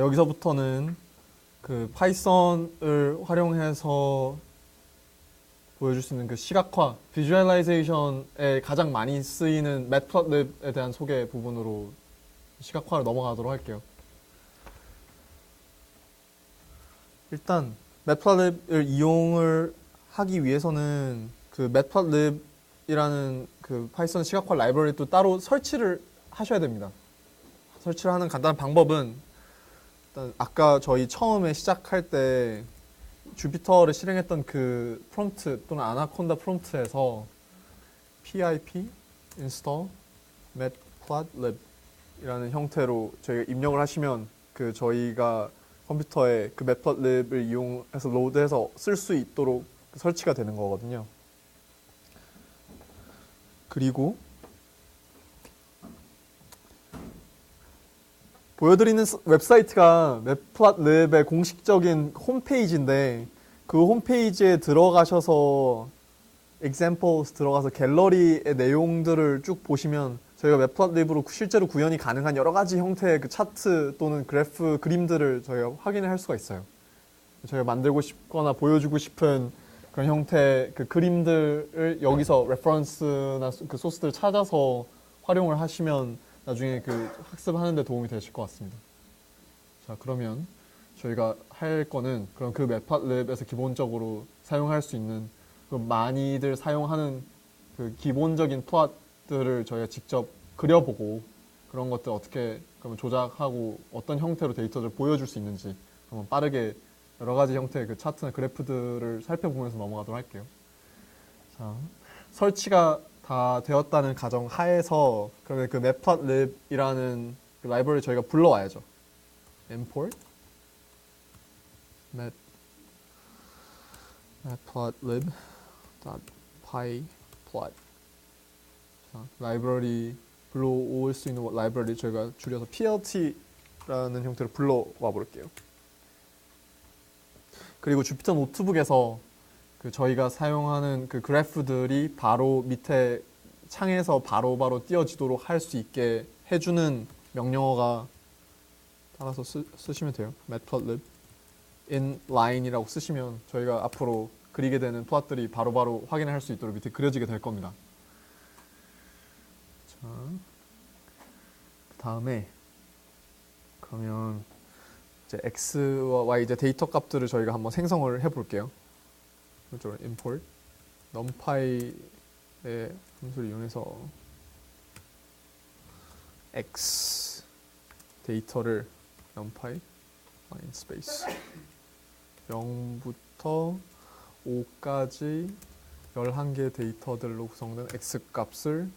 여기서부터는 그 파이썬을 활용해서 보여줄 수 있는 그 시각화, 비주얼라이제이션에 가장 많이 쓰이는 매트플롯립에 대한 소개 부분으로 시각화를 넘어가도록 할게요. 일단 매트플롯립을 이용을 하기 위해서는 그 매트플롯립이라는 그 파이썬 시각화 라이브러리도 따로 설치를 하셔야 됩니다. 설치를 하는 간단한 방법은 일단 아까 저희 처음에 시작할 때 주피터를 실행했던 그 프롬프트 또는 아나콘다 프롬프트에서 pip install matplotlib 이라는 형태로 저희가 입력을 하시면 그 저희가 컴퓨터에 그 matplotlib을 이용해서 로드해서 쓸 수 있도록 설치가 되는 거거든요. 그리고 보여드리는 웹사이트가 matplotlib의 공식적인 홈페이지인데 그 홈페이지에 들어가셔서 examples 들어가서 갤러리의 내용들을 쭉 보시면 저희가 matplotlib으로 실제로 구현이 가능한 여러 가지 형태의 그 차트 또는 그래프 그림들을 저희가 확인할 수가 있어요. 저희가 만들고 싶거나 보여주고 싶은 그런 형태의 그 그림들을 여기서 레퍼런스나 그 소스들을 찾아서 활용을 하시면 나중에 그 학습하는 데 도움이 되실 것 같습니다. 자, 그러면 저희가 할 거는 그럼 그 matplotlib에서 기본적으로 사용할 수 있는 그 많이들 사용하는 그 기본적인 플롯들을 저희가 직접 그려보고 그런 것들 어떻게 그러면 조작하고 어떤 형태로 데이터를 보여줄 수 있는지 한번 빠르게 여러 가지 형태의 그 차트나 그래프들을 살펴보면서 넘어가도록 할게요. 자, 설치가 다 되었다는 가정 하에서 그러면 그 matplotlib이라는 그 라이브러리 저희가 불러와야죠. import matplotlib.pyplot 라이브러리 불러올 수 있는 라이브러리 저희가 줄여서 plt라는 형태로 불러와 볼게요. 그리고 주피터 노트북에서 그 저희가 사용하는 그 그래프들이 바로 밑에 창에서 바로바로 띄어지도록 할 수 있게 해주는 명령어가 따라서 쓰시면 돼요. matplotlib inline이라고 쓰시면 저희가 앞으로 그리게 되는 플롯들이 바로바로 확인할 수 있도록 밑에 그려지게 될 겁니다. 자, 그 다음에 그러면 이제 x와 y 이제 데이터 값들을 저희가 한번 생성을 해볼게요. 이쪽으로 import numpy의 함수를 이용해서 x 데이터를 numpy line space 0부터 5까지 11개 데이터들로 구성된 x 값을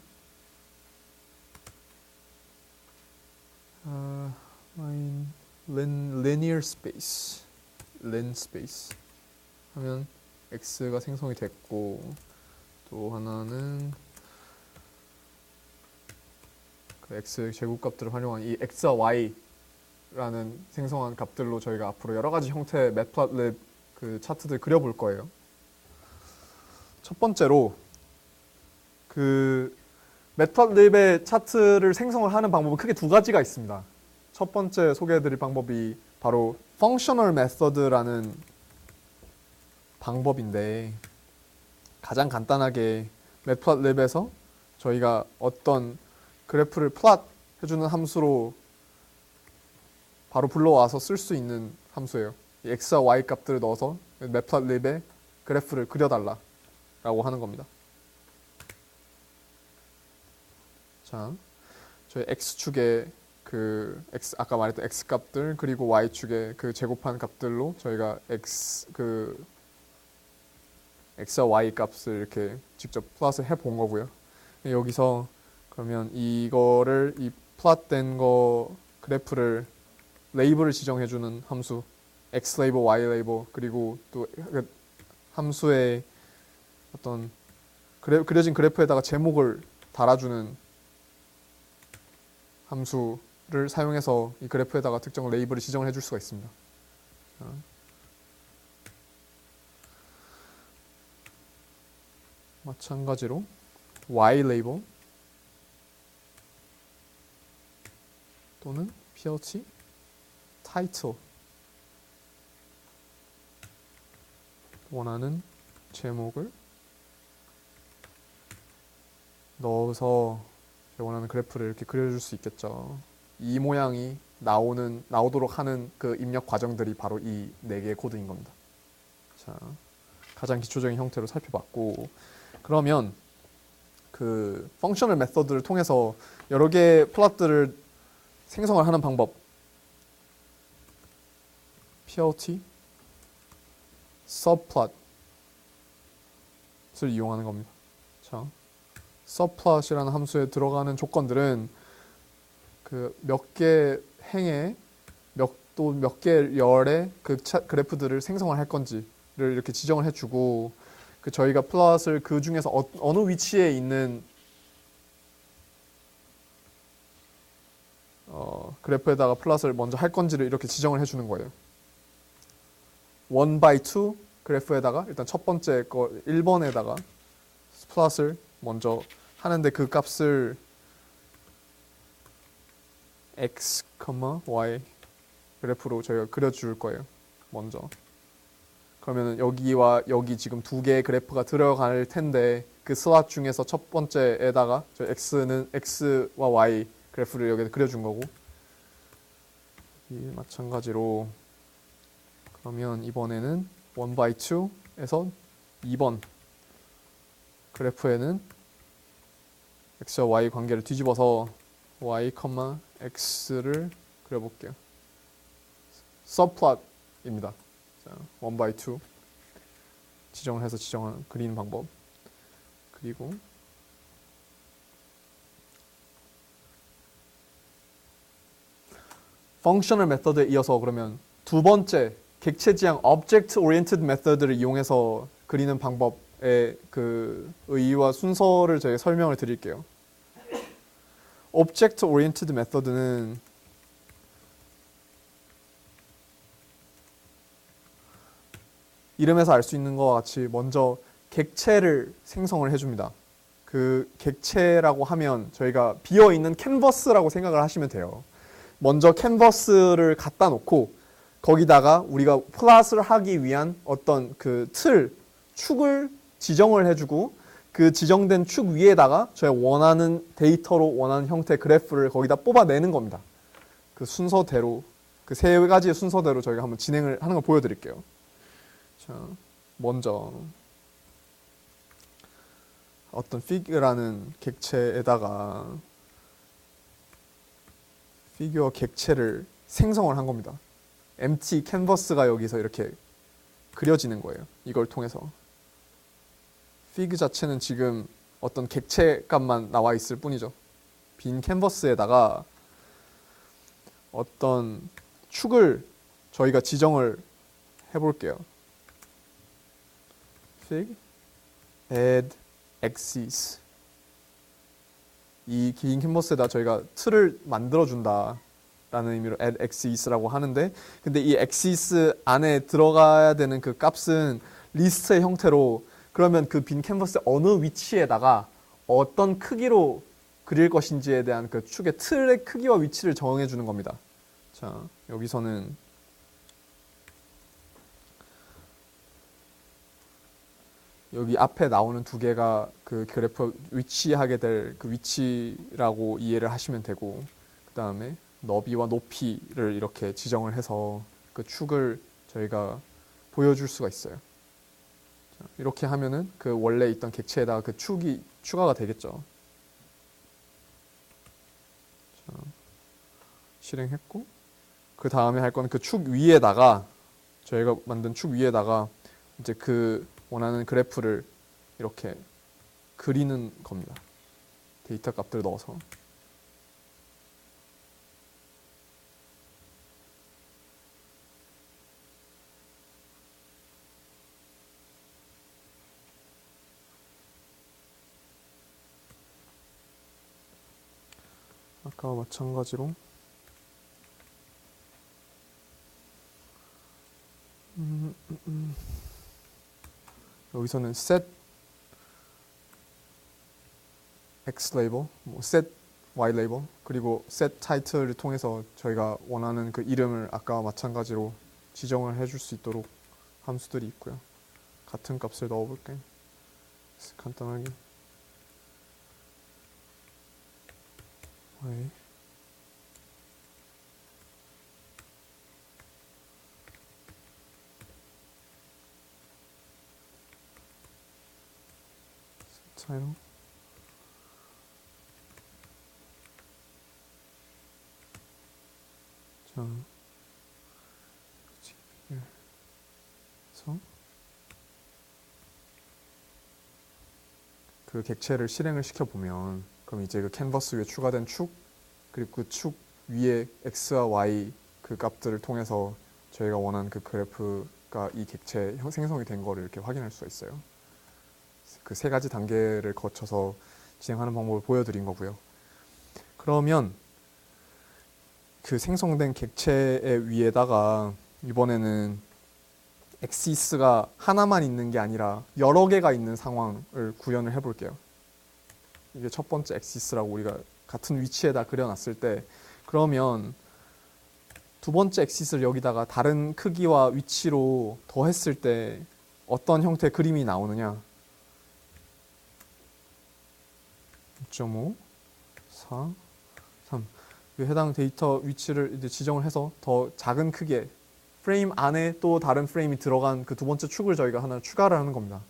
linear space len space 하면 x가 생성이 됐고 또 하나는 그 x 제곱값들을 활용한 이 x와 y라는 생성한 값들로 저희가 앞으로 여러 가지 형태의 matplotlib 그 차트들 그려볼 거예요. 첫 번째로 그 matplotlib의 차트를 생성을 하는 방법은 크게 두 가지가 있습니다. 첫 번째 소개해드릴 방법이 바로 functional method라는 방법인데 가장 간단하게 matplotlib에서 저희가 어떤 그래프를 플롯 해주는 함수로 바로 불러와서 쓸 수 있는 함수예요. 이 x와 y 값들을 넣어서 matplotlib에 그래프를 그려달라라고 하는 겁니다. 자, 저희 x축에 그 x 아까 말했던 x 값들 그리고 y축에 그 제곱한 값들로 저희가 x와 y 값을 이렇게 직접 플롯을 해본 거고요. 여기서 그러면 이거를 이 플롯된 거 그래프를 레이블을 지정해주는 함수 x 레이블, y 레이블 그리고 또 그 함수의 어떤 그려진 그래프에다가 제목을 달아주는 함수를 사용해서 이 그래프에다가 특정 레이블을 지정을 해줄 수가 있습니다. 마찬가지로 y 레이블 또는 plt 타이틀 원하는 제목을 넣어서 원하는 그래프를 이렇게 그려줄 수 있겠죠. 이 모양이 나오도록 하는 그 입력 과정들이 바로 이 4개의 코드인 겁니다. 자, 가장 기초적인 형태로 살펴봤고, 그러면 그 펑셔널 메서드를 통해서 여러 개의 플롯들을 생성을 하는 방법, plt subplot을 이용하는 겁니다. 자, subplot이라는 함수에 들어가는 조건들은 그 몇 개 행에 몇 개 열의 그 그래프들을 생성을 할 건지를 이렇게 지정을 해주고, 그 저희가 플롯을 그 중에서 어느 위치에 있는 그래프에다가 플롯을 먼저 할 건지를 이렇게 지정을 해주는 거예요. 1by2 그래프에다가 일단 첫 번째 거 1번에다가 플롯을 먼저 하는데 그 값을 x, y 그래프로 저희가 그려줄 거예요. 먼저. 그러면 여기와 여기 지금 2개의 그래프가 들어갈 텐데 그 슬롯 중에서 첫 번째에다가 저 x는 x와 y 그래프를 여기다 그려준 거고, 마찬가지로 그러면 이번에는 1by2에서 2번 그래프에는 x와 y 관계를 뒤집어서 y, x를 그려볼게요. subplot입니다. 자, 1by2 지정을 해서 그리는 방법. 그리고 functional method에 이어서 그러면 두 번째 객체 지향 object oriented method를 이용해서 그리는 방법의 그 의의와 순서를 저희가 설명을 드릴게요. object oriented method는 이름에서 알 수 있는 것과 같이 먼저 객체를 생성을 해줍니다. 그 객체라고 하면 저희가 비어있는 캔버스라고 생각을 하시면 돼요. 먼저 캔버스를 갖다 놓고 거기다가 우리가 플롯을 하기 위한 어떤 그 축을 지정을 해주고 그 지정된 축 위에다가 저희가 원하는 데이터로 원하는 형태의 그래프를 거기다 뽑아내는 겁니다. 그 순서대로, 그 3가지의 순서대로 저희가 한번 진행을 하는 걸 보여드릴게요. 자, 먼저 어떤 fig라는 객체에다가 피규어 객체를 생성을 한 겁니다. empty canvas가 여기서 이렇게 그려지는 거예요. 이걸 통해서. fig 자체는 지금 어떤 객체 값만 나와 있을 뿐이죠. 빈 캔버스에다가 어떤 축을 저희가 지정을 해볼게요. fig add axis. 이 긴 캔버스에다 저희가 틀을 만들어준다 라는 의미로 add axis라고 하는데, 근데 이 axis 안에 들어가야 되는 그 값은 리스트의 형태로, 그러면 그 빈 캔버스 어느 위치에다가 어떤 크기로 그릴 것인지에 대한 그 축의 틀의 크기와 위치를 정해 주는 겁니다. 자, 여기서는 여기 앞에 나오는 2개가 그 그래프 위치하게 될 그 위치라고 이해를 하시면 되고, 그 다음에 너비와 높이를 이렇게 지정을 해서 그 축을 저희가 보여줄 수가 있어요. 자, 이렇게 하면은 그 원래 있던 객체에다가 그 축이 추가가 되겠죠. 자, 실행했고, 그 다음에 할 거는 그 축 위에다가 저희가 만든 축 위에다가 이제 그 원하는 그래프를 이렇게 그리는 겁니다. 데이터 값들을 넣어서. 아까와 마찬가지로 여기서는 set x label, set y 레이블 그리고 set title을 통해서 저희가 원하는 그 이름을 아까와 마찬가지로 지정을 해줄 수 있도록 함수들이 있고요. 같은 값을 넣어볼게요. 간단하게 y title 자 그래서 그 객체를 실행을 시켜보면 그럼 이제 그 캔버스 위에 추가된 축 그리고 그 축 위에 x와 y 그 값들을 통해서 저희가 원하는 그 그래프가 이 객체 생성이 된 거를 이렇게 확인할 수가 있어요. 그 세 가지 단계를 거쳐서 진행하는 방법을 보여드린 거고요. 그러면 그 생성된 객체의 위에다가 이번에는 엑시스가 하나만 있는 게 아니라 여러 개가 있는 상황을 구현을 해볼게요. 이게 첫 번째 엑시스라고 우리가 같은 위치에다 그려놨을 때 그러면 두 번째 엑시스를 여기다가 다른 크기와 위치로 더했을 때 어떤 형태의 그림이 나오느냐 6.5, 4, 3 해당 데이터 위치를 이제 지정을 해서 더 작은 크기의 프레임 안에 또 다른 프레임이 들어간 그 두 번째 축을 저희가 하나 추가를 하는 겁니다.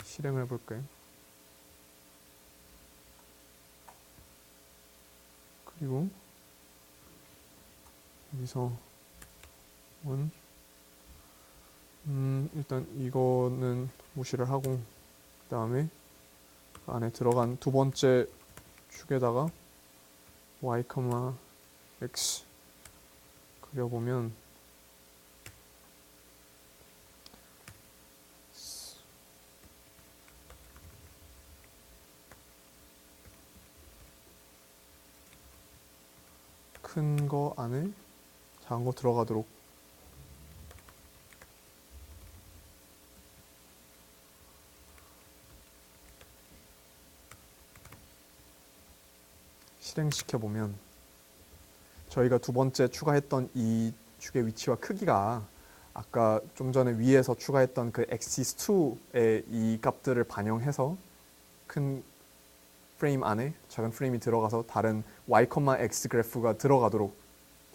실행을 해볼까요? 그리고 여기서 일단 이거는 무시를 하고 그 다음에 그 안에 들어간 두 번째 축에다가 y, x 그려보면 큰 거 안에 작은 거 들어가도록 실행시켜보면 저희가 두 번째 추가했던 이 축의 위치와 크기가 아까 좀 전에 위에서 추가했던 그 axis 2의 이 값들을 반영해서 큰 프레임 안에 작은 프레임이 들어가서 다른 y, x 그래프가 들어가도록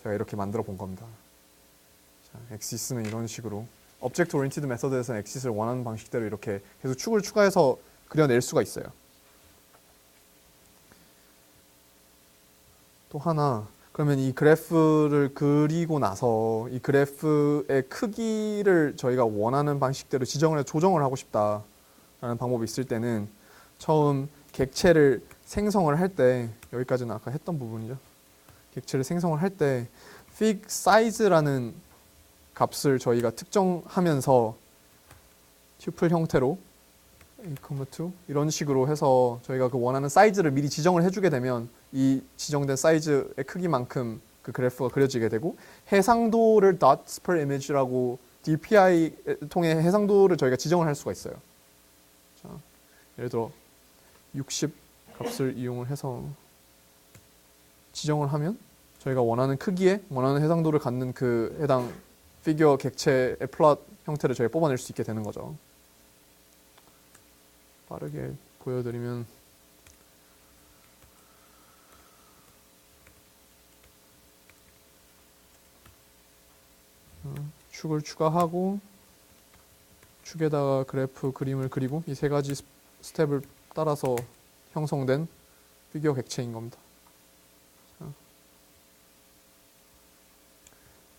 제가 이렇게 만들어 본 겁니다. 자, axis는 이런 식으로 object oriented method에서는 axis를 원하는 방식대로 이렇게 계속 축을 추가해서 그려낼 수가 있어요. 또 하나 그러면 이 그래프를 그리고 나서 이 그래프의 크기를 저희가 원하는 방식대로 지정을 해서 조정을 하고 싶다라는 방법이 있을 때는 처음 객체를 생성을 할 때 여기까지는 아까 했던 부분이죠. 객체를 생성을 할 때 fig size라는 값을 저희가 특정하면서 튜플 형태로 a,2 이런 식으로 해서 저희가 그 원하는 사이즈를 미리 지정을 해주게 되면 이 지정된 사이즈의 크기만큼 그 그래프가 그려지게 되고 해상도를 dots per image라고 DPI 통해 해상도를 저희가 지정을 할 수가 있어요. 자, 예를 들어 60 값을 이용을 해서 지정을 하면 저희가 원하는 크기에 원하는 해상도를 갖는 그 해당 피규어 객체의 플롯 형태를 저희가 뽑아낼 수 있게 되는 거죠. 빠르게 보여드리면 축을 추가하고 축에다가 그래프 그림을 그리고 이 세 가지 스텝을 따라서 형성된 피규어 객체인 겁니다.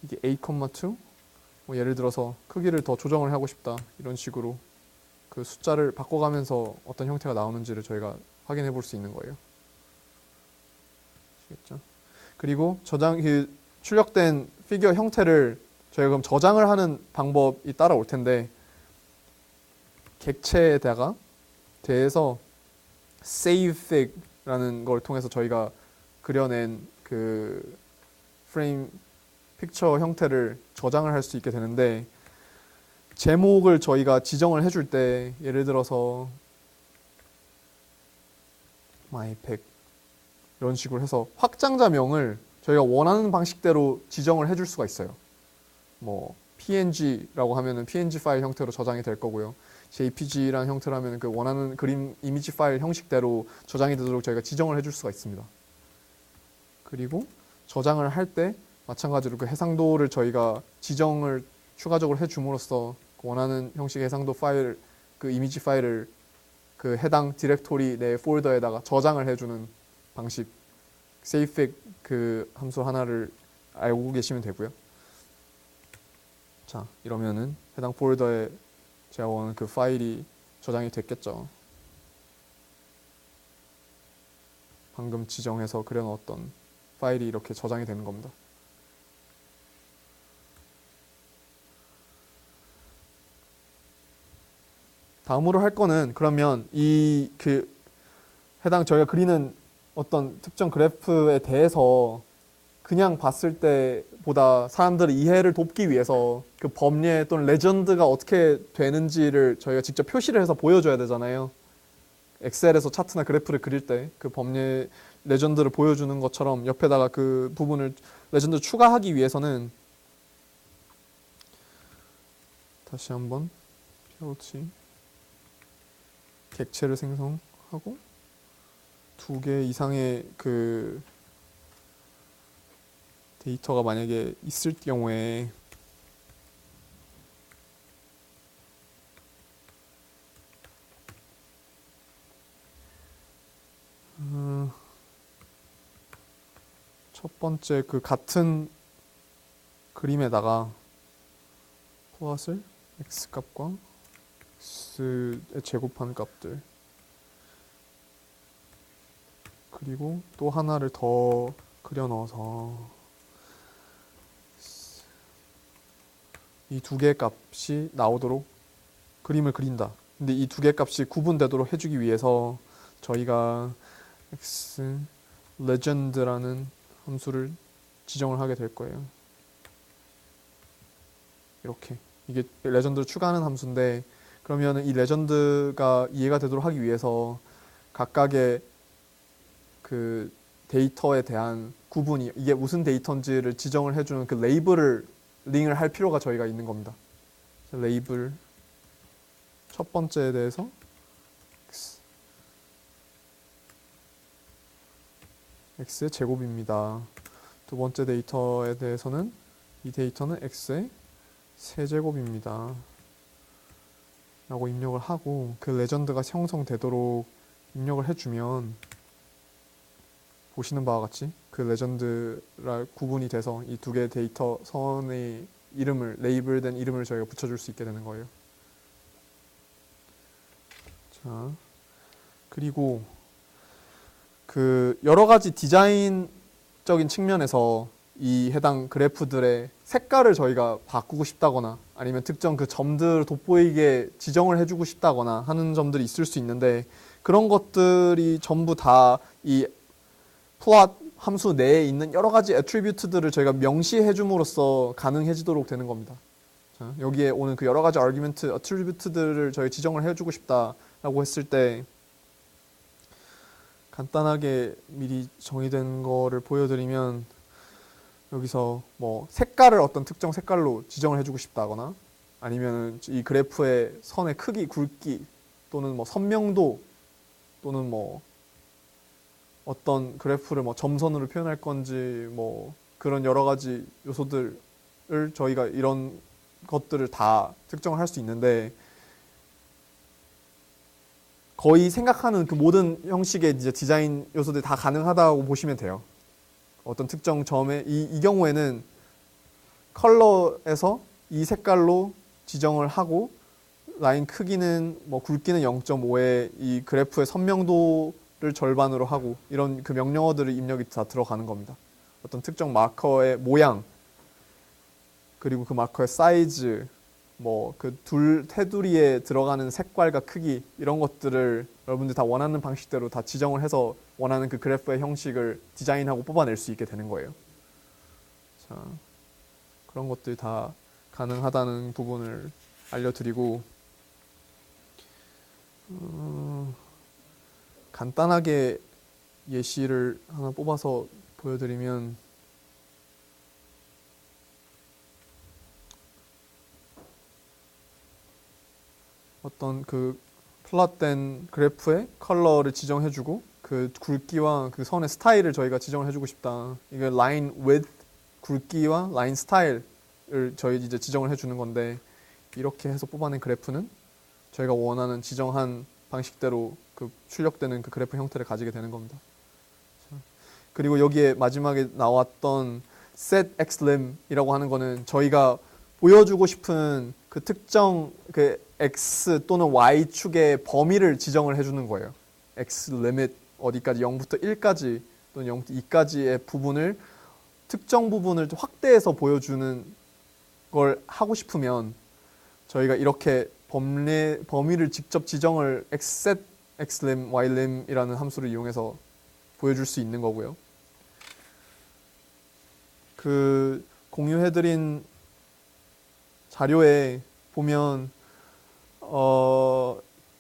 이게 a,2 뭐 예를 들어서 크기를 더 조정을 하고 싶다 이런 식으로 그 숫자를 바꿔가면서 어떤 형태가 나오는지를 저희가 확인해 볼 수 있는 거예요. 아시겠죠? 그리고 출력된 피규어 형태를 저희가 그럼 저장을 하는 방법이 따라올 텐데 객체에다가 대해서 save fig라는 걸 통해서 저희가 그려낸 그 프레임 픽처 형태를 저장을 할 수 있게 되는데 제목을 저희가 지정을 해줄 때 예를 들어서 my pack 이런 식으로 해서 확장자명을 저희가 원하는 방식대로 지정을 해줄 수가 있어요. 뭐 PNG라고 하면은 PNG 파일 형태로 저장이 될 거고요. JPG라는 형태로 하면 그 원하는 그림 이미지 파일 형식대로 저장이 되도록 저희가 지정을 해줄 수가 있습니다. 그리고 저장을 할 때 마찬가지로 그 해상도를 저희가 지정을 추가적으로 해줌으로써 원하는 형식의 해상도 파일, 그 이미지 파일을 그 해당 디렉토리 내 폴더에다가 저장을 해주는 방식, savefig 그 함수 하나를 알고 계시면 되고요. 자, 이러면은 해당 폴더에 제가 원하는 그 파일이 저장이 됐겠죠. 방금 지정해서 그려놓았던 파일이 이렇게 저장이 되는 겁니다. 다음으로 할 거는 그러면 이 그 해당 저희가 그리는 어떤 특정 그래프에 대해서 그냥 봤을 때보다 사람들의 이해를 돕기 위해서 그 법례 또는 레전드가 어떻게 되는지를 저희가 직접 표시를 해서 보여줘야 되잖아요. 엑셀에서 차트나 그래프를 그릴 때 그 법례 레전드를 보여주는 것처럼 옆에다가 그 부분을 레전드 추가하기 위해서는 다시 한번 PLT 객체를 생성하고 2개 이상의 그 데이터가 만약에 있을 경우에 첫 번째 그 같은 그림에다가 플롯을 x값과 x의 제곱한 값들 그리고 또 하나를 더 그려 넣어서 이 두 개의 값이 나오도록 그림을 그린다. 근데 이 두 개의 값이 구분되도록 해주기 위해서 저희가 x legend라는 함수를 지정을 하게 될 거예요. 이렇게 이게 레전드를 추가하는 함수인데 그러면 이 레전드가 이해가 되도록 하기 위해서 각각의 그 데이터에 대한 구분이 이게 무슨 데이터인지를 지정을 해주는 그 레이블을 링을 할 필요가 저희가 있는 겁니다. 레이블 첫 번째에 대해서 x의 제곱입니다. 두 번째 데이터에 대해서는 이 데이터는 x의 세제곱입니다. 라고 입력을 하고 그 레전드가 형성되도록 입력을 해주면 보시는 바와 같이 그 레전드라 구분이 돼서 이 두 개의 데이터 선의 이름을 레이블된 이름을 저희가 붙여줄 수 있게 되는 거예요. 자, 그리고 그 여러 가지 디자인적인 측면에서 이 해당 그래프들의 색깔을 저희가 바꾸고 싶다거나 아니면 특정 그 점들을 돋보이게 지정을 해주고 싶다거나 하는 점들이 있을 수 있는데 그런 것들이 전부 다 이 플롯 함수 내에 있는 여러 가지 애트리뷰트들을 저희가 명시해 줌으로써 가능해지도록 되는 겁니다. 자, 여기에 오는 그 여러 가지 아르규먼트, 애트리뷰트들을 저희 지정을 해주고 싶다라고 했을 때 간단하게 미리 정의된 거를 보여드리면 여기서 뭐 색깔을 어떤 특정 색깔로 지정을 해주고 싶다거나 아니면 이 그래프의 선의 크기, 굵기 또는 뭐 선명도 또는 뭐 어떤 그래프를 뭐 점선으로 표현할 건지 뭐 그런 여러 가지 요소들을 저희가 이런 것들을 다 특정을 할 수 있는데 거의 생각하는 그 모든 형식의 이제 디자인 요소들이 다 가능하다고 보시면 돼요. 어떤 특정 점에 이 경우에는 컬러에서 이 색깔로 지정을 하고 라인 크기는 뭐 굵기는 0.5에 이 그래프의 선명도를 절반으로 하고 이런 그 명령어들의 입력이 다 들어가는 겁니다. 어떤 특정 마커의 모양 그리고 그 마커의 사이즈 뭐 그 테두리에 들어가는 색깔과 크기 이런 것들을 여러분들 다 원하는 방식대로 다 지정을 해서 원하는 그 그래프의 형식을 디자인하고 뽑아낼 수 있게 되는 거예요. 자, 그런 것들이 다 가능하다는 부분을 알려드리고 간단하게 예시를 하나 뽑아서 보여드리면 어떤 그 플롯된 그래프의 컬러를 지정해주고 그 굵기와 그 선의 스타일을 저희가 지정을 해주고 싶다. 이게 라인 width 굵기와 라인 스타일을 저희 이제 지정을 해주는 건데 이렇게 해서 뽑아낸 그래프는 저희가 원하는 지정한 방식대로 그 출력되는 그 그래프 형태를 가지게 되는 겁니다. 그리고 여기에 마지막에 나왔던 set xlim이라고 하는 거는 저희가 보여주고 싶은 그 특정 그 x 또는 y 축의 범위를 지정을 해주는 거예요. x limit 어디까지 0부터 1까지 또는 0부터 2까지의 부분을 특정 부분을 확대해서 보여주는 걸 하고 싶으면 저희가 이렇게 범위를 직접 지정을 set xlim, ylim이라는 함수를 이용해서 보여줄 수 있는 거고요. 그 공유해드린 자료에 보면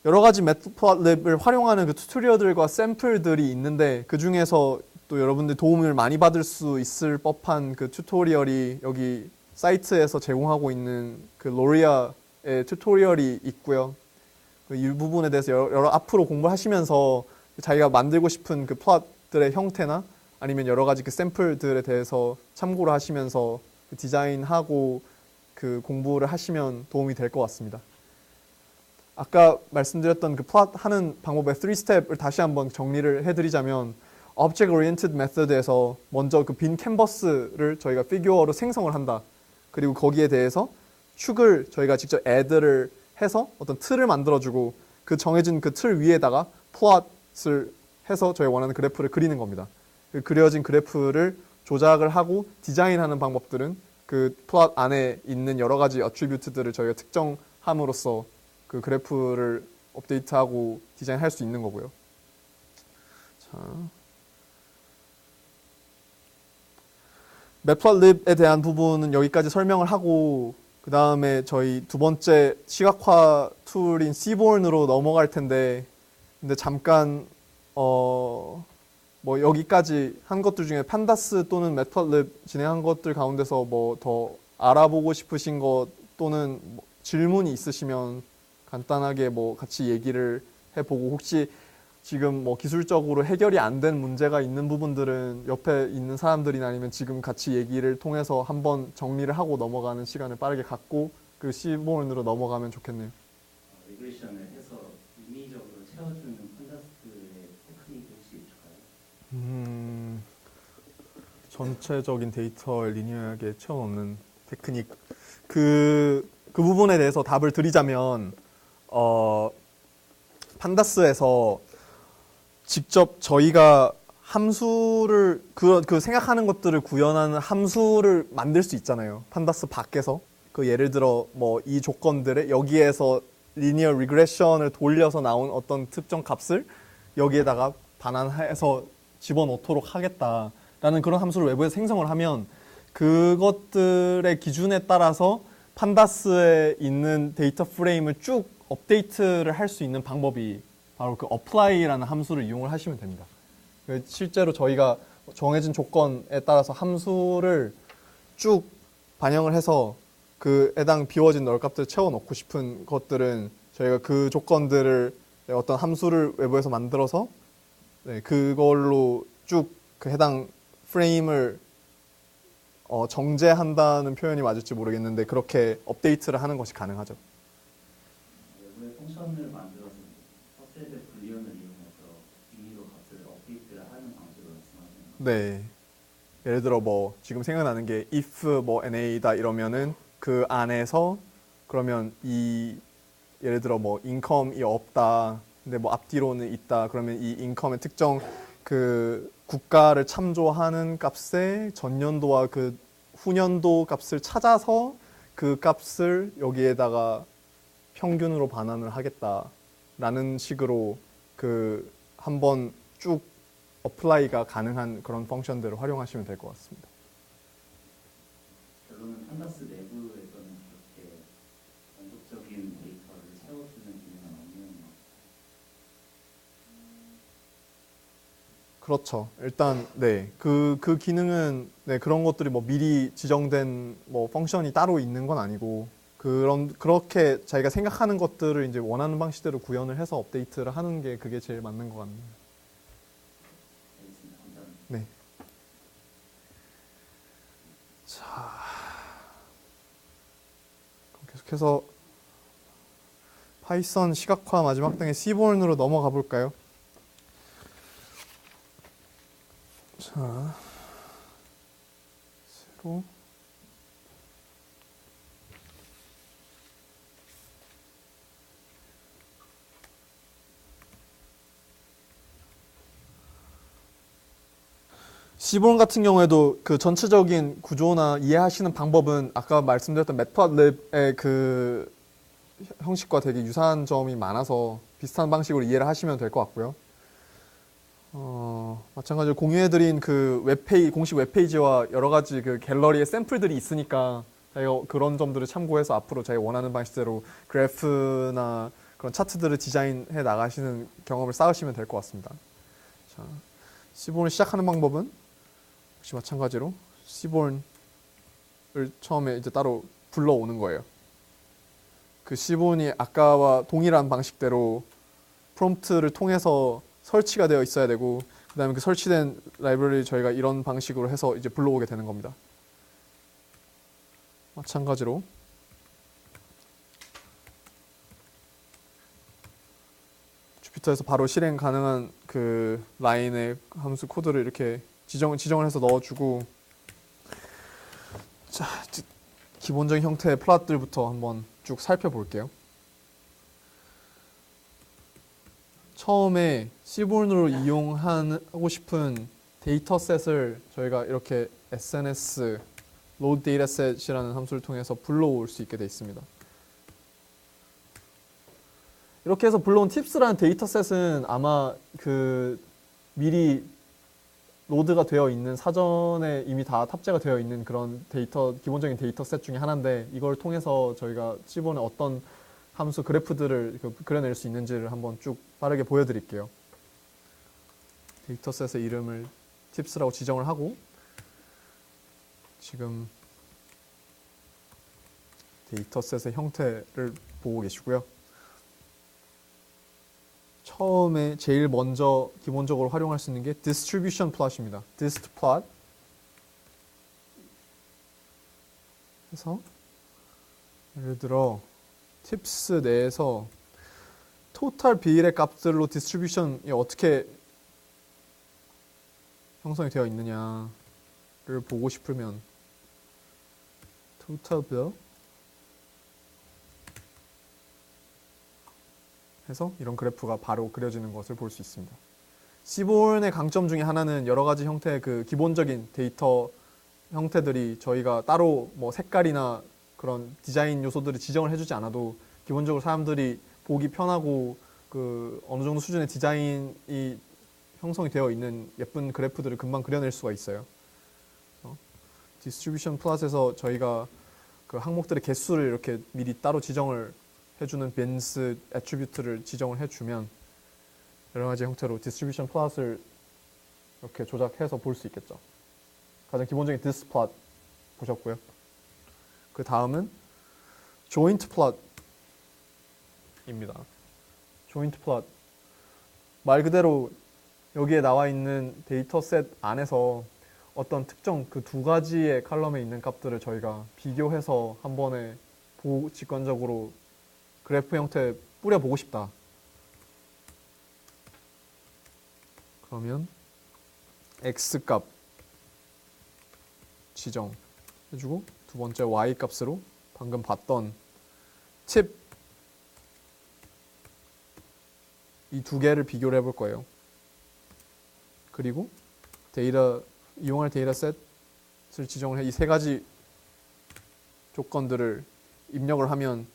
여러 가지 매트플롯립을 활용하는 그 튜토리얼들과 샘플들이 있는데 그 중에서 또 여러분들 도움을 많이 받을 수 있을 법한 그 튜토리얼이 여기 사이트에서 제공하고 있는 그 로리아의 튜토리얼이 있고요. 이 부분에 대해서 여러 앞으로 공부하시면서 자기가 만들고 싶은 그 플롯들의 형태나 아니면 여러 가지 그 샘플들에 대해서 참고를 하시면서 그 디자인하고 그 공부를 하시면 도움이 될 것 같습니다. 아까 말씀드렸던 그 플롯 하는 방법의 3스텝을 다시 한번 정리를 해드리자면 Object Oriented Method에서 먼저 그 빈 캔버스를 저희가 피규어로 생성을 한다. 그리고 거기에 대해서 축을 저희가 직접 add를 해서 어떤 틀을 만들어주고 그 정해진 그 틀 위에다가 플롯을 해서 저희 원하는 그래프를 그리는 겁니다. 그 그려진 그래프를 조작을 하고 디자인하는 방법들은 그 플롯 안에 있는 여러 가지 어트리뷰트들을 저희가 특정함으로써 그 그래프를 업데이트하고 디자인할 수 있는 거고요. 자, 매플롯립에 대한 부분은 여기까지 설명을 하고 그 다음에 저희 두 번째 시각화 툴인 Seaborn으로 넘어갈 텐데 근데 잠깐 뭐 여기까지 한 것들 중에 판다스 또는 매플롯립 진행한 것들 가운데서 뭐 더 알아보고 싶으신 것 또는 뭐 질문이 있으시면 간단하게 뭐 같이 얘기를 해보고 혹시 지금 뭐 기술적으로 해결이 안 된 문제가 있는 부분들은 옆에 있는 사람들이나 아니면 지금 같이 얘기를 통해서 한번 정리를 하고 넘어가는 시간을 빠르게 갖고 그 시본으로 넘어가면 좋겠네요. 리그레션을 해서 인위적으로 채워주는 판다스의 테크닉이 혹시 있을까요? 전체적인 데이터를 리니어하게 채워넣는 테크닉. 그 부분에 대해서 답을 드리자면 판다스에서 직접 저희가 함수를 그 생각하는 것들을 구현하는 함수를 만들 수 있잖아요. 판다스 밖에서 그 예를 들어 뭐 이 조건들에 여기에서 리니어 리그레션을 돌려서 나온 어떤 특정 값을 여기에다가 반환해서 집어넣도록 하겠다라는 그런 함수를 외부에서 생성을 하면 그것들의 기준에 따라서 판다스에 있는 데이터 프레임을 쭉 업데이트를 할 수 있는 방법이 바로 그 apply라는 함수를 이용을 하시면 됩니다. 실제로 저희가 정해진 조건에 따라서 함수를 쭉 반영을 해서 그 해당 비워진 널값들을 채워넣고 싶은 것들은 저희가 그 조건들을 어떤 함수를 외부에서 만들어서 그걸로 쭉 그 해당 프레임을 정제한다는 표현이 맞을지 모르겠는데 그렇게 업데이트를 하는 것이 가능하죠. 외부의 펑션을 만들어서 서셋의 불리언을 이용해서 임의로 값을 업데이트를 하는 방식으로 말씀하시는 거예요? 네. 예를 들어 뭐 지금 생각나는 게 if 뭐 NA다 이러면은 그 안에서 그러면 이 예를 들어 뭐 인컴이 없다. 근데 뭐 앞뒤로는 있다. 그러면 이 인컴의 특정 그 국가를 참조하는 값의 전년도와 그 후년도 값을 찾아서 그 값을 여기에다가 평균으로 반환을 하겠다라는 식으로 그 한번 쭉 어플라이가 가능한 그런 펑션들을 활용하시면 될 것 같습니다. 결론은 판다스 내부에서는 그렇게 연속적인 데이터를 채워주는 기능은 없는 것 그렇죠. 일단 네. 그 기능은 네, 그런 것들이 뭐 미리 지정된 뭐 펑션이 따로 있는 건 아니고 그렇게 자기가 생각하는 것들을 이제 원하는 방식대로 구현을 해서 업데이트를 하는 게 그게 제일 맞는 것 같네요. 알겠습니다. 감사합니다. 네. 자, 그럼 계속해서 파이썬 시각화 마지막 단계 C본으로 넘어가 볼까요? 자, 새로 C본 같은 경우에도 그 전체적인 구조나 이해하시는 방법은 아까 말씀드렸던 매트플랩의 그 형식과 되게 유사한 점이 많아서 비슷한 방식으로 이해를 하시면 될 것 같고요. 마찬가지로 공유해드린 그 공식 웹페이지와 여러 가지 그 갤러리의 샘플들이 있으니까 저희가 그런 점들을 참고해서 앞으로 자기 원하는 방식대로 그래프나 그런 차트들을 디자인해 나가시는 경험을 쌓으시면 될 것 같습니다. 자, C본을 시작하는 방법은 역시 마찬가지로 C본을 처음에 이제 따로 불러오는 거예요. 그 C본이 아까와 동일한 방식대로 프롬프트를 통해서 설치가 되어 있어야 되고 그 다음에 그 설치된 라이브러리 저희가 이런 방식으로 해서 이제 불러오게 되는 겁니다. 마찬가지로 주피터에서 바로 실행 가능한 그 라인의 함수 코드를 이렇게 지정을 해서 넣어주고 자, 기본적인 형태의 플롯들부터 한번 쭉 살펴볼게요. 처음에 C본으로 이용하고 싶은 데이터셋을 저희가 이렇게 SNS load dataset이라는 함수를 통해서 불러올 수 있게 되어 있습니다. 이렇게 해서 불러온 tips라는 데이터셋은 아마 그 미리 로드가 되어 있는 사전에 이미 다 탑재가 되어 있는 그런 기본적인 데이터셋 중에 하나인데 이걸 통해서 저희가 C본에 어떤 함수 그래프들을 그려낼 수 있는지를 한번 쭉 빠르게 보여드릴게요. 데이터셋의 이름을 tips라고 지정을 하고 지금 데이터셋의 형태를 보고 계시고요. 처음에 제일 먼저 기본적으로 활용할 수 있는 게 distribution plot입니다. dist plot 해서 예를 들어 tips 내에서 토탈 비율의 값들로 디스트리뷰션이 어떻게 형성이 되어 있느냐를 보고 싶으면 total bill 해서 이런 그래프가 바로 그려지는 것을 볼 수 있습니다. C본의 강점 중에 하나는 여러 가지 형태의 그 기본적인 데이터 형태들이 저희가 따로 뭐 색깔이나 그런 디자인 요소들을 지정을 해주지 않아도 기본적으로 사람들이 보기 편하고 그 어느 정도 수준의 디자인이 형성이 되어 있는 예쁜 그래프들을 금방 그려낼 수가 있어요. 디스트리뷰션 플롯에서 저희가 그 항목들의 개수를 이렇게 미리 따로 지정을 해주는 bins 애트리뷰트를 지정을 해주면 여러 가지 형태로 디스트리뷰션 플롯을 이렇게 조작해서 볼 수 있겠죠. 가장 기본적인 dis plot 보셨고요. 그 다음은 joint plot입니다. joint plot 말 그대로 여기에 나와 있는 데이터셋 안에서 어떤 특정 그 두 가지의 칼럼에 있는 값들을 저희가 비교해서 한 번에 직관적으로 그래프 형태에 뿌려보고 싶다. 그러면 x값 지정해주고 두 번째 y값으로 방금 봤던 팁 이 두 개를 비교를 해볼 거예요. 그리고 이용할 데이터셋을 지정을 해 이 세 가지 조건들을 입력을 하면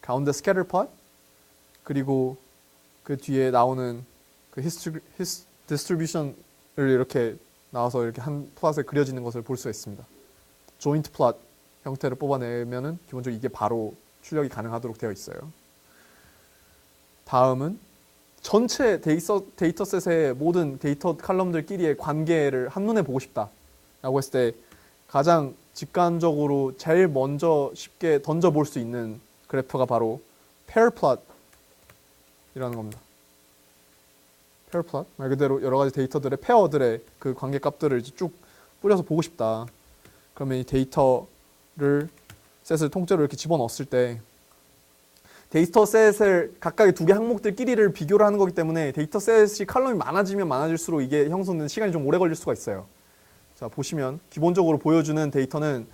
가운데 scatter plot 그리고 그 뒤에 나오는 그 distribution을 이렇게 나와서 이렇게 한 플롯에 그려지는 것을 볼 수 있습니다. joint plot 형태를 뽑아내면은 기본적으로 이게 바로 출력이 가능하도록 되어 있어요. 다음은 전체 데이터셋의 모든 데이터 칼럼들끼리의 관계를 한눈에 보고 싶다라고 했을 때 가장 직관적으로 제일 먼저 쉽게 던져볼 수 있는 그래프가 바로 pair plot이라는 겁니다. pair plot 말 그대로 여러 가지 데이터들의 페어들의 그 관계 값들을 이제 쭉 뿌려서 보고 싶다. 그러면 이 데이터를 셋을 통째로 이렇게 집어넣었을 때 데이터셋을 각각의 두 개 항목들끼리를 비교를 하는 거기 때문에 데이터셋이 칼럼이 많아지면 많아질수록 이게 형성되는 시간이 좀 오래 걸릴 수가 있어요. 자, 보시면 기본적으로 보여주는 데이터는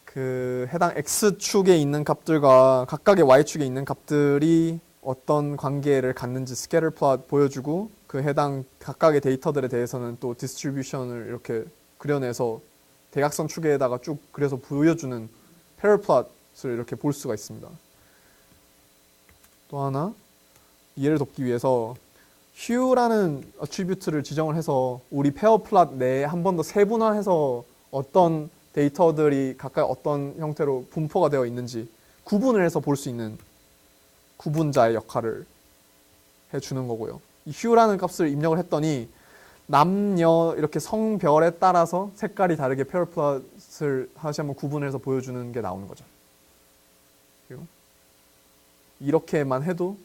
그 해당 x축에 있는 값들과 각각의 y축에 있는 값들이 어떤 관계를 갖는지 스캐터 플롯 보여주고 그 해당 각각의 데이터들에 대해서는 또 디스트리뷰션을 이렇게 그려내서 대각선 축에다가 쭉 그려서 보여주는 페어 플롯을 이렇게 볼 수가 있습니다. 또 하나 이해를 돕기 위해서 hue라는 어트리뷰트를 지정을 해서 우리 페어 플롯 내에 한 번 더 세분화해서 어떤 데이터들이 각각 어떤 형태로 분포가 되어 있는지 구분을 해서 볼 수 있는 구분자의 역할을 해주는 거고요. 이 hue라는 값을 입력을 했더니 남녀 이렇게 성별에 따라서 색깔이 다르게 페어 플롯을 다시 한번 구분해서 보여주는 게 나오는 거죠. 이렇게만 해도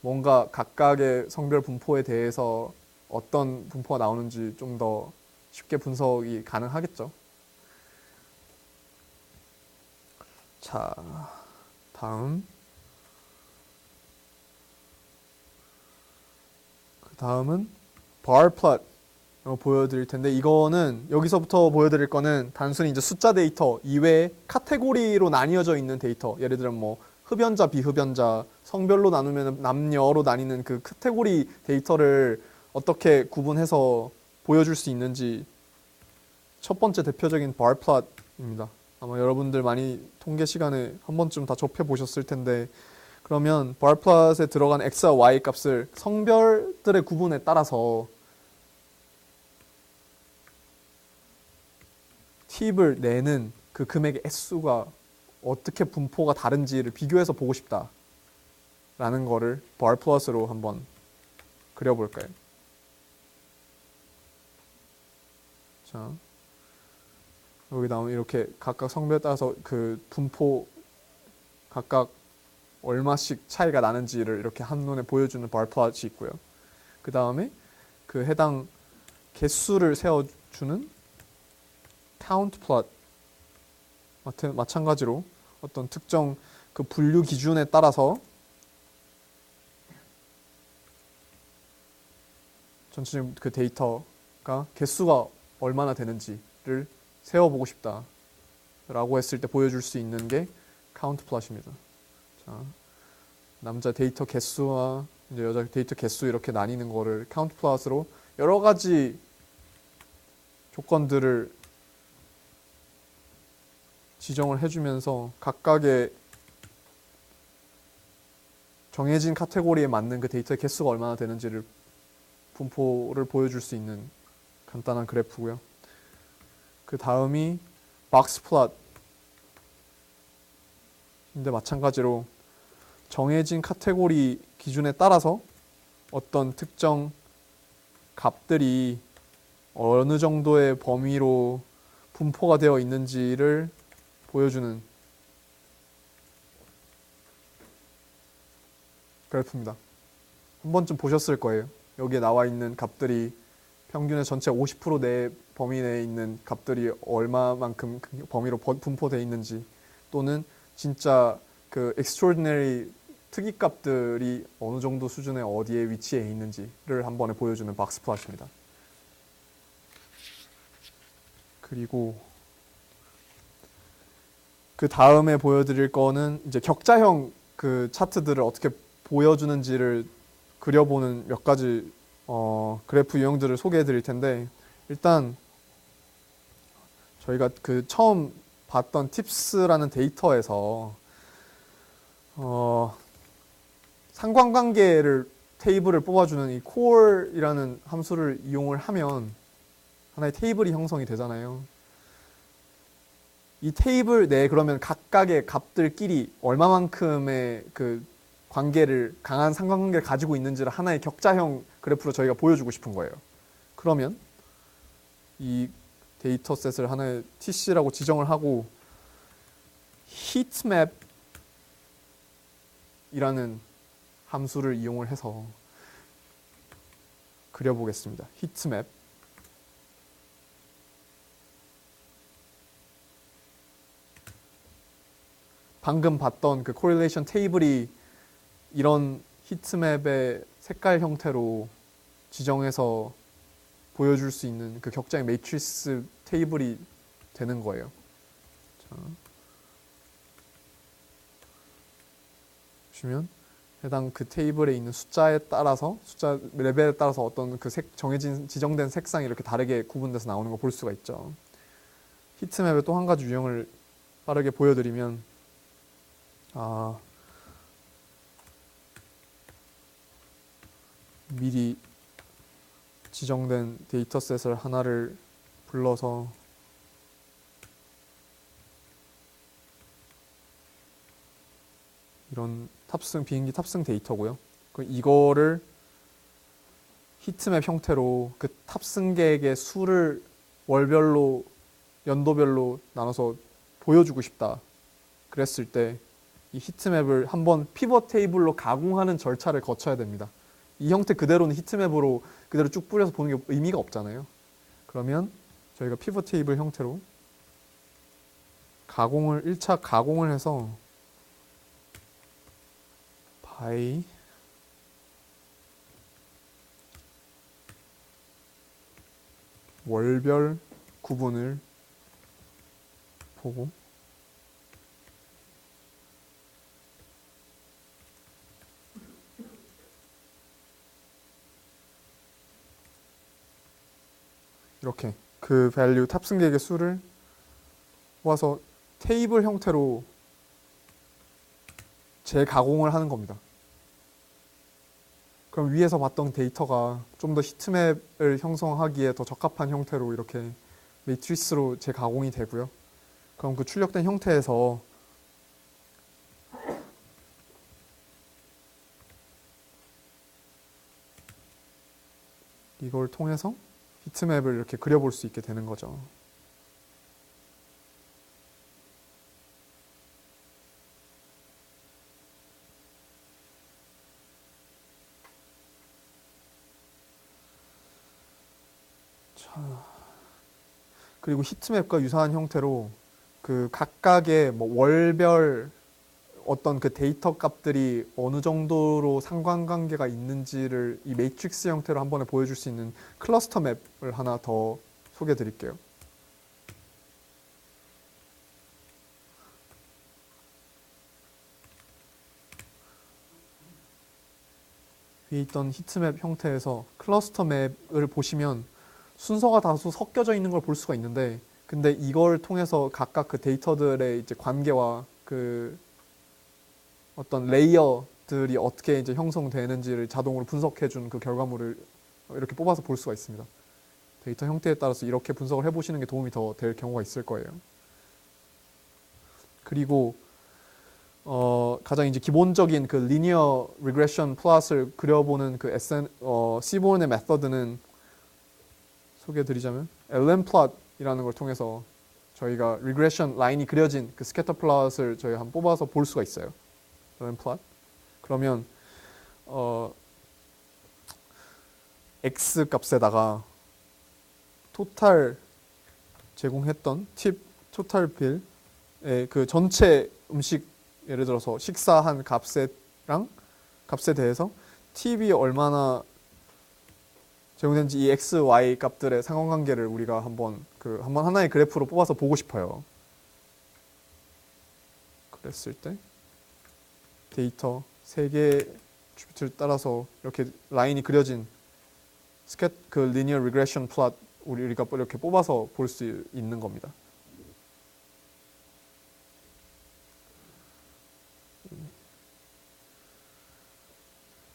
뭔가 각각의 성별 분포에 대해서 어떤 분포가 나오는지 좀 더 쉽게 분석이 가능하겠죠. 자, 다음은 bar plot 보여드릴 텐데 이거는 여기서부터 보여드릴 거는 단순히 이제 숫자 데이터 이외에 카테고리로 나뉘어져 있는 데이터 예를 들면 뭐 흡연자, 비흡연자, 성별로 나누면 남녀로 나뉘는 그 카테고리 데이터를 어떻게 구분해서 보여줄 수 있는지 첫 번째 대표적인 bar plot입니다. 아마 여러분들 많이 통계 시간에 한 번쯤 다 접해 보셨을 텐데 그러면 bar plot에 들어간 x와 y 값을 성별들의 구분에 따라서 팁을 내는 그 금액의 액수가 어떻게 분포가 다른지를 비교해서 보고 싶다라는 거를 bar plot으로 한번 그려볼까요? 자, 여기 나오면 이렇게 각각 성별에 따라서 그 분포 각각 얼마씩 차이가 나는지를 이렇게 한눈에 보여주는 bar plot이 있고요. 그 다음에 그 해당 개수를 세워주는 count plot 마찬가지로 어떤 특정 그 분류 기준에 따라서 전체적인 그 데이터가 개수가 얼마나 되는지를 세워보고 싶다라고 했을 때 보여줄 수 있는 게 count plot입니다. 자, 남자 데이터 개수와 이제 여자 데이터 개수 이렇게 나뉘는 거를 count plot으로 여러 가지 조건들을 지정을 해주면서 각각의 정해진 카테고리에 맞는 그 데이터의 개수가 얼마나 되는지를 분포를 보여줄 수 있는 간단한 그래프고요. 그 다음이 박스 플롯인데 마찬가지로 정해진 카테고리 기준에 따라서 어떤 특정 값들이 어느 정도의 범위로 분포가 되어 있는지를 보여주는 그래프입니다. 한 번쯤 보셨을 거예요. 여기에 나와 있는 값들이 평균의 전체 50% 내 범위 내에 있는 값들이 얼마만큼 그 범위로 분포되어 있는지 또는 진짜 그 extraordinary 특이 값들이 어느 정도 수준의 어디에 위치해 있는지를 한 번에 보여주는 박스 플롯입니다. 그리고 그 다음에 보여드릴 거는 이제 격자형 그 차트들을 어떻게 보여주는지를 그려보는 몇 가지 그래프 유형들을 소개해 드릴 텐데 일단 저희가 그 처음 봤던 팁스라는 데이터에서 상관관계를 테이블을 뽑아주는 이 core이라는 함수를 이용을 하면 하나의 테이블이 형성이 되잖아요. 이 테이블 내에 그러면 각각의 값들끼리 얼마만큼의 그 관계를 강한 상관관계를 가지고 있는지를 하나의 격자형 그래프로 저희가 보여주고 싶은 거예요. 그러면 이 데이터셋을 하나의 TC라고 지정을 하고 heatmap이라는 함수를 이용을 해서 그려보겠습니다. heatmap. 방금 봤던 그 correlation 테이블이 이런 히트맵의 색깔 형태로 지정해서 보여줄 수 있는 그 격자의 매트리스 테이블이 되는 거예요. 자, 보시면 해당 그 테이블에 있는 숫자 레벨에 따라서 어떤 그 정해진 지정된 색상이 이렇게 다르게 구분돼서 나오는 거 볼 수가 있죠. 히트맵의 또 한 가지 유형을 빠르게 보여드리면 미리 지정된 데이터셋을 하나를 불러서 이런 비행기 탑승 데이터고요. 이거를 히트맵 형태로 그 탑승객의 수를 월별로 연도별로 나눠서 보여주고 싶다. 그랬을 때 이 히트맵을 한번 피벗 테이블로 가공하는 절차를 거쳐야 됩니다. 이 형태 그대로는 히트맵으로 그대로 쭉 뿌려서 보는 게 의미가 없잖아요. 그러면 저희가 피벗 테이블 형태로 1차 가공을 해서 by 월별 구분을 보고 이렇게 그 밸류 탑승객의 수를 모아서 테이블 형태로 재가공을 하는 겁니다. 그럼 위에서 봤던 데이터가 좀 더 히트맵을 형성하기에 더 적합한 형태로 이렇게 매트리스로 재가공이 되고요. 그럼 그 출력된 형태에서 이걸 통해서 히트맵을 이렇게 그려볼 수 있게 되는 거죠. 자, 그리고 히트맵과 유사한 형태로 그 각각의 뭐 월별 어떤 그 데이터 값들이 어느 정도로 상관관계가 있는지를 이 매트릭스 형태로 한 번에 보여줄 수 있는 클러스터 맵을 하나 더 소개해 드릴게요. 위에 있던 히트맵 형태에서 클러스터 맵을 보시면 순서가 다소 섞여져 있는 걸 볼 수가 있는데, 근데 이걸 통해서 각각 그 데이터들의 이제 관계와 그 어떤 레이어들이 어떻게 이제 형성되는지를 자동으로 분석해준 그 결과물을 이렇게 뽑아서 볼 수가 있습니다. 데이터 형태에 따라서 이렇게 분석을 해보시는 게 도움이 더 될 경우가 있을 거예요. 그리고 가장 이제 기본적인 그 리니어 리그레션 플롯을 그려보는 그 시보른의 메서드는 소개해드리자면 LM 플롯이라는 걸 통해서 저희가 리그레션 라인이 그려진 그 스캐터 플롯을 저희가 한번 뽑아서 볼 수가 있어요. LM 플롯. 그러면 x 값에다가 토탈 제공했던 팁 토탈 빌의 그 전체 음식, 예를 들어서 식사한 값에 대해서 팁이 얼마나 제공된지 이 x, y 값들의 상관관계를 우리가 한번 하나의 그래프로 뽑아서 보고 싶어요. 그랬을 때 데이터 3개의 큐비트를 따라서 이렇게 라인이 그려진 그 리니어 리그레션 플롯 우리가 이렇게 뽑아서 볼 수 있는 겁니다.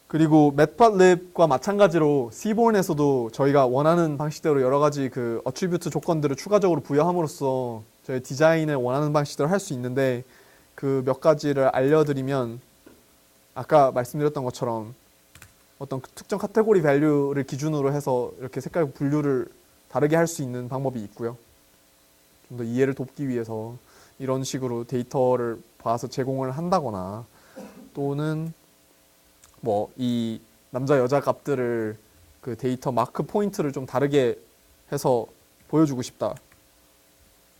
그리고 매트플롯립과 마찬가지로 시보른에서도 저희가 원하는 방식대로 여러 가지 그 어트리뷰트 조건들을 추가적으로 부여함으로써 저희 디자인을 원하는 방식대로 할 수 있는데, 그 몇 가지를 아까 말씀드렸던 것처럼 어떤 특정 카테고리 밸류를 기준으로 해서 이렇게 색깔 분류를 다르게 할 수 있는 방법이 있고요. 좀 더 이해를 돕기 위해서 이런 식으로 데이터를 봐서 제공을 한다거나 또는 뭐 이 남자 여자 값들을 그 데이터 마크 포인트를 좀 다르게 해서 보여주고 싶다라고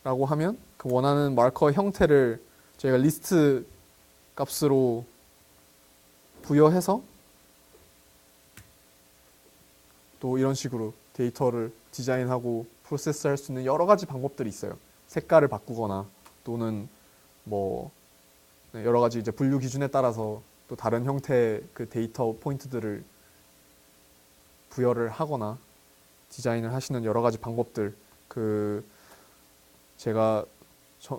하면 그 원하는 마커 형태를 저희가 리스트 값으로 부여해서 또 이런 식으로 데이터를 디자인하고 프로세스할 수 있는 여러 가지 방법들이 있어요. 색깔을 바꾸거나 또는 뭐 여러 가지 이제 분류 기준에 따라서 또 다른 형태의 그 데이터 포인트들을 부여를 하거나 디자인을 하시는 여러 가지 방법들, 그 제가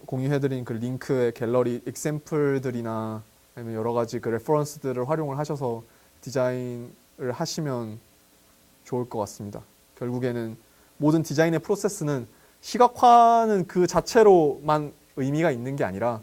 공유해드린 그 링크의 갤러리 example들이나 아니면 여러 가지 그 레퍼런스들을 활용을 하셔서 디자인을 하시면 좋을 것 같습니다. 결국에는 모든 디자인의 프로세스는 시각화는 그 자체로만 의미가 있는 게 아니라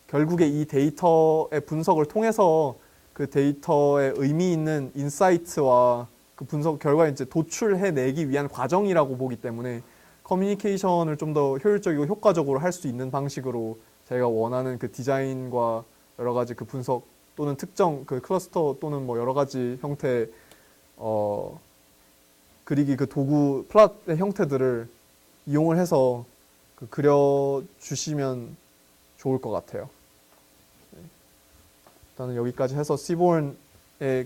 결국에 이 데이터의 분석을 통해서 그 데이터의 의미 있는 인사이트와 그 분석 결과에 이제 도출해내기 위한 과정이라고 보기 때문에 커뮤니케이션을 좀 더 효율적이고 효과적으로 할 수 있는 방식으로 저희가 원하는 그 디자인과 여러 가지 그 분석 또는 특정 그 클러스터 또는 뭐 여러 가지 형태 그리기 그 도구 플랫의 형태들을 이용을 해서 그 그려주시면 좋을 것 같아요. 일단은 여기까지 해서 시본의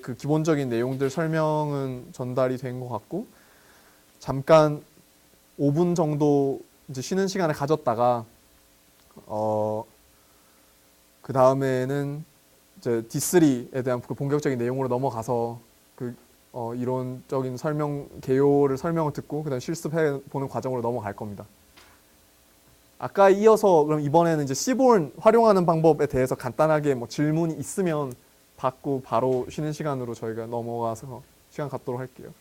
그 기본적인 내용들 설명은 전달이 된 것 같고 잠깐 5분 정도 이제 쉬는 시간을 가졌다가 그 다음에는 이제 D3에 대한 그 본격적인 내용으로 넘어가서 그 이론적인 개요를 설명을 듣고 그다음 실습해 보는 과정으로 넘어갈 겁니다. 아까 이어서 그럼 이번에는 이제 시본 활용하는 방법에 대해서 간단하게 뭐 질문이 있으면 받고 바로 쉬는 시간으로 저희가 넘어가서 시간 갖도록 할게요.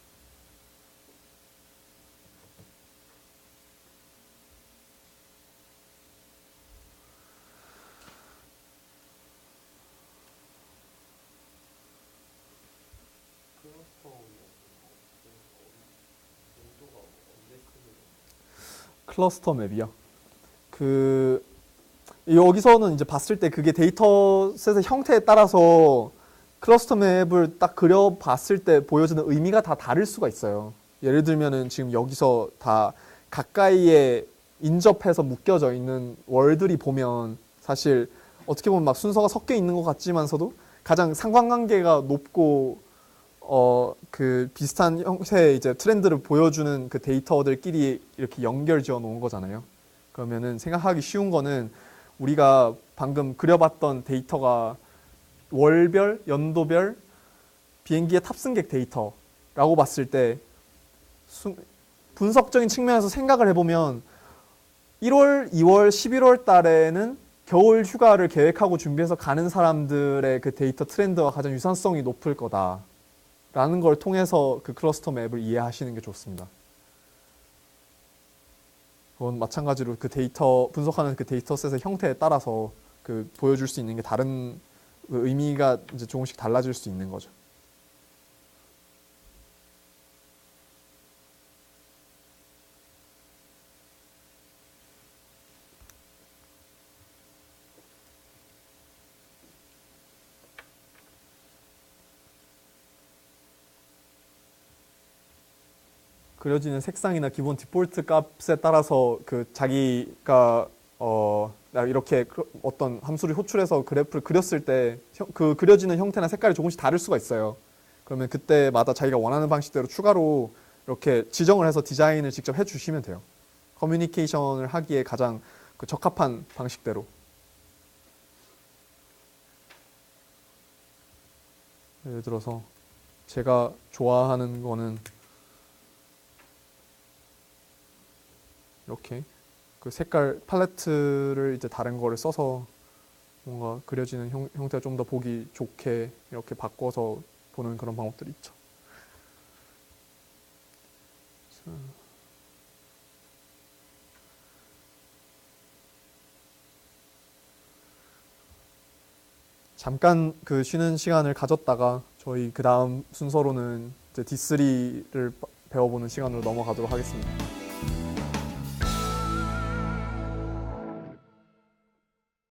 클러스터 맵이요. 그 여기서는 이제 봤을 때 그게 데이터셋의 형태에 따라서 클러스터 맵을 딱 그려봤을 때 보여주는 의미가 다 다를 수가 있어요. 예를 들면은 지금 여기서 다 가까이에 인접해서 묶여져 있는 월들이 보면 사실 어떻게 보면 막 순서가 섞여 있는 것 같지만서도 가장 상관관계가 높고 그 비슷한 형태의 이제 트렌드를 보여주는 그 데이터들끼리 이렇게 연결 지어 놓은 거잖아요. 그러면은 생각하기 쉬운 거는 우리가 방금 그려봤던 데이터가 월별, 연도별 비행기의 탑승객 데이터라고 봤을 때 분석적인 측면에서 생각을 해보면 1월, 2월, 11월 달에는 겨울 휴가를 계획하고 준비해서 가는 사람들의 그 데이터 트렌드와 가장 유사성이 높을 거다라는 걸 통해서 그 클러스터 맵을 이해하시는 게 좋습니다. 그건 마찬가지로 그 데이터 분석하는 그 데이터셋의 형태에 따라서 그 보여줄 수 있는 게 다른 그 의미가 이제 조금씩 달라질 수 있는 거죠. 그려지는 색상이나 기본 디폴트 값에 따라서 그 자기가 이렇게 어떤 함수를 호출해서 그래프를 그렸을 때 그 그려지는 형태나 색깔이 조금씩 다를 수가 있어요. 그러면 그때마다 자기가 원하는 방식대로 추가로 이렇게 지정을 해서 디자인을 직접 해주시면 돼요. 커뮤니케이션을 하기에 가장 그 적합한 방식대로. 예를 들어서 제가 좋아하는 거는 이렇게 그 색깔 팔레트를 이제 다른 거를 써서 뭔가 그려지는 형태가 좀 더 보기 좋게 이렇게 바꿔서 보는 그런 방법들이 있죠. 잠깐 그 쉬는 시간을 가졌다가 저희 그 다음 순서로는 이제 D3를 배워보는 시간으로 넘어가도록 하겠습니다.